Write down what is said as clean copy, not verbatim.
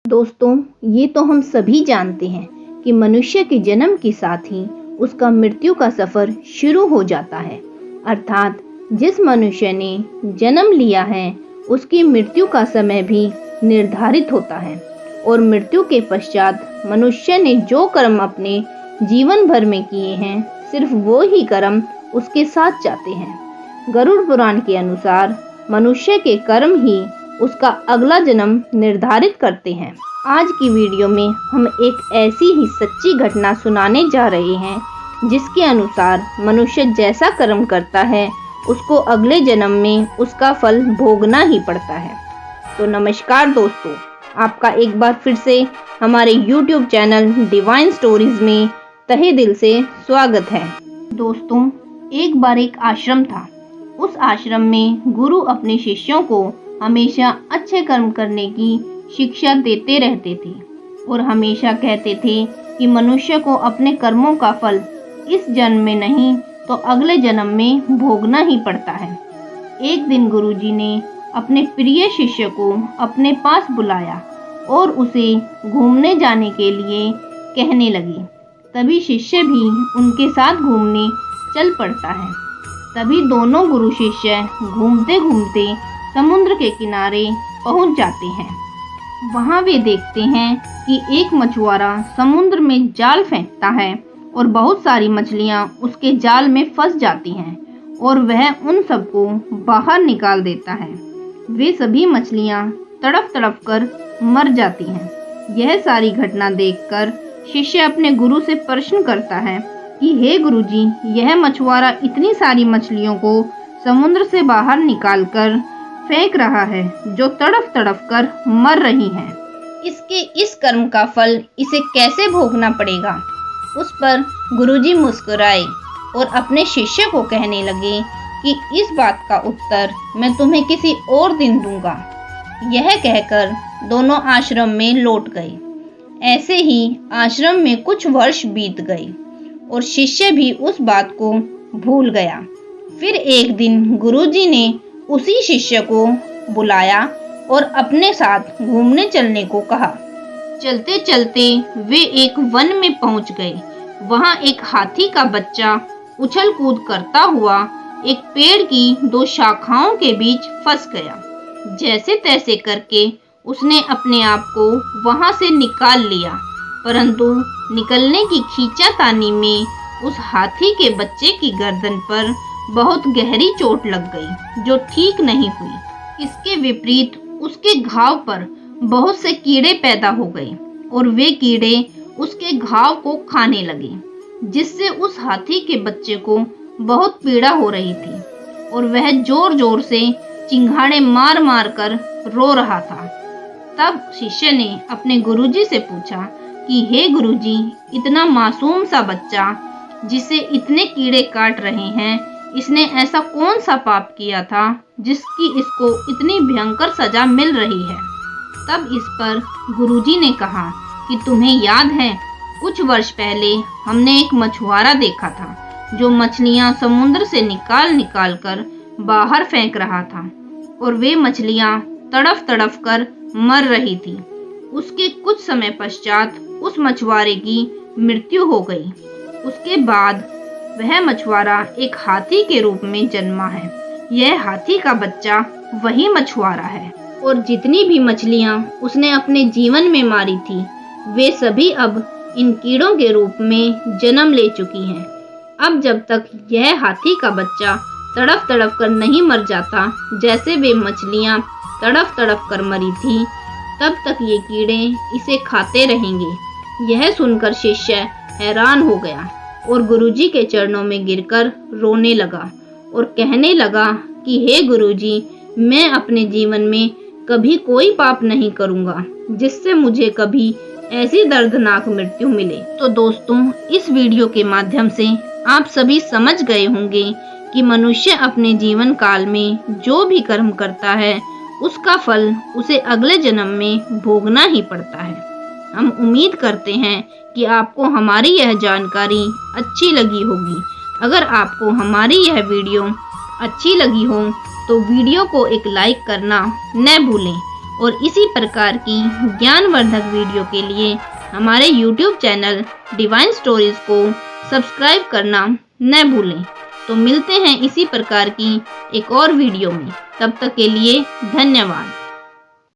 दोस्तों, ये तो हम सभी जानते हैं कि मनुष्य के जन्म के साथ ही उसका मृत्यु का सफर शुरू हो जाता है। अर्थात जिस मनुष्य ने जन्म लिया है उसकी मृत्यु का समय भी निर्धारित होता है और मृत्यु के पश्चात मनुष्य ने जो कर्म अपने जीवन भर में किए हैं, सिर्फ वो ही कर्म उसके साथ जाते हैं। गरुड़ पुराण के अनुसार मनुष्य के कर्म ही उसका अगला जन्म निर्धारित करते हैं। आज की वीडियो में हम एक ऐसी ही सच्ची घटना सुनाने जा रहे हैं जिसके अनुसार मनुष्य जैसा कर्म करता है उसको अगले जन्म में उसका फल भोगना ही पड़ता है। तो नमस्कार दोस्तों, आपका एक बार फिर से हमारे YouTube चैनल डिवाइन स्टोरीज में तहे दिल से स्वागत है। दोस्तों, एक बार एक आश्रम था। उस आश्रम में गुरु अपने शिष्यों को हमेशा अच्छे कर्म करने की शिक्षा देते रहते थे और हमेशा कहते थे कि मनुष्य को अपने कर्मों का फल इस जन्म में नहीं तो अगले जन्म में भोगना ही पड़ता है। एक दिन गुरुजी ने अपने प्रिय शिष्य को अपने पास बुलाया और उसे घूमने जाने के लिए कहने लगी। तभी शिष्य भी उनके साथ घूमने चल पड़ता है। तभी दोनों गुरु शिष्य घूमते घूमते समुद्र के किनारे पहुंच जाते हैं। वहां वे देखते हैं कि एक मछुआरा समुद्र में जाल फेंकता है और बहुत सारी मछलियां उसके जाल में फंस जाती हैं और वह उन सबको बाहर निकाल देता है। वे सभी मछलियां तड़प तड़प कर मर जाती हैं। यह सारी घटना देखकर शिष्य अपने गुरु से प्रश्न करता है कि हे गुरुजी, यह मछुआरा इतनी सारी मछलियों को समुद्र से बाहर निकालकर फेंक रहा है जो तड़प तड़प कर मर रही हैं। इसके इस कर्म का फल इसे कैसे भोगना पड़ेगा? उस पर गुरुजी मुस्कुराए और अपने शिष्य को कहने लगे कि इस बात का उत्तर मैं तुम्हें किसी और दिन दूंगा। यह कहकर दोनों आश्रम में लौट गए। ऐसे ही आश्रम में कुछ वर्ष बीत गए और शिष्य भी उस बात को भूल गया। फिर एक दिन गुरुजी ने उसी शिष्य को बुलाया और अपने साथ घूमने चलने को कहा। चलते चलते वे एक वन में पहुंच गए। वहां एक हाथी का बच्चा उछल कूद करता हुआ एक पेड़ की दो शाखाओं के बीच फंस गया। जैसे तैसे करके उसने अपने आप को वहां से निकाल लिया, परंतु निकलने की खींचातानी में उस हाथी के बच्चे की गर्दन पर बहुत गहरी चोट लग गई जो ठीक नहीं हुई। इसके विपरीत उसके घाव पर बहुत से कीड़े पैदा हो गए और वे कीड़े उसके घाव को खाने लगे, जिससे उस हाथी के बच्चे को बहुत पीड़ा हो रही थी और वह जोर जोर से चिंघाड़े मार मार कर रो रहा था। तब शिष्य ने अपने गुरुजी से पूछा कि हे गुरुजी, इतना मासूम सा बच्चा जिसे इतने कीड़े काट रहे हैं, इसने ऐसा कौन सा पाप किया था जिसकी इसको इतनी भयंकर सजा मिल रही है? तब इस पर गुरुजी ने कहा कि तुम्हें याद है, कुछ वर्ष पहले हमने एक मछुआरा देखा था जो मछलियां समुद्र से निकाल निकाल कर बाहर फेंक रहा था और वे मछलियां तड़प तड़प कर मर रही थी। उसके कुछ समय पश्चात उस मछुआरे की मृत्यु हो गई। उसके बाद वह मछुआरा एक हाथी के रूप में जन्मा है। यह हाथी का बच्चा वही मछुआरा है और जितनी भी मछलियां उसने अपने जीवन में मारी थी, वे सभी अब इन कीड़ों के रूप में जन्म ले चुकी हैं। अब जब तक यह हाथी का बच्चा तड़प तड़प कर नहीं मर जाता, जैसे वे मछलियां तड़प तड़प कर मरी थी, तब तक ये कीड़े इसे खाते रहेंगे। यह सुनकर शिष्य हैरान हो गया और गुरुजी के चरणों में गिरकर रोने लगा और कहने लगा कि हे गुरुजी, मैं अपने जीवन में कभी कोई पाप नहीं करूंगा जिससे मुझे कभी ऐसी दर्दनाक मृत्यु मिले। तो दोस्तों, इस वीडियो के माध्यम से आप सभी समझ गए होंगे कि मनुष्य अपने जीवन काल में जो भी कर्म करता है उसका फल उसे अगले जन्म में भोगना ही पड़ता है। हम उम्मीद करते हैं कि आपको हमारी यह जानकारी अच्छी लगी होगी। अगर आपको हमारी यह वीडियो अच्छी लगी हो तो वीडियो को एक लाइक करना न भूलें और इसी प्रकार की ज्ञानवर्धक वीडियो के लिए हमारे YouTube चैनल डिवाइन स्टोरीज को सब्सक्राइब करना न भूलें। तो मिलते हैं इसी प्रकार की एक और वीडियो में। तब तक के लिए धन्यवाद।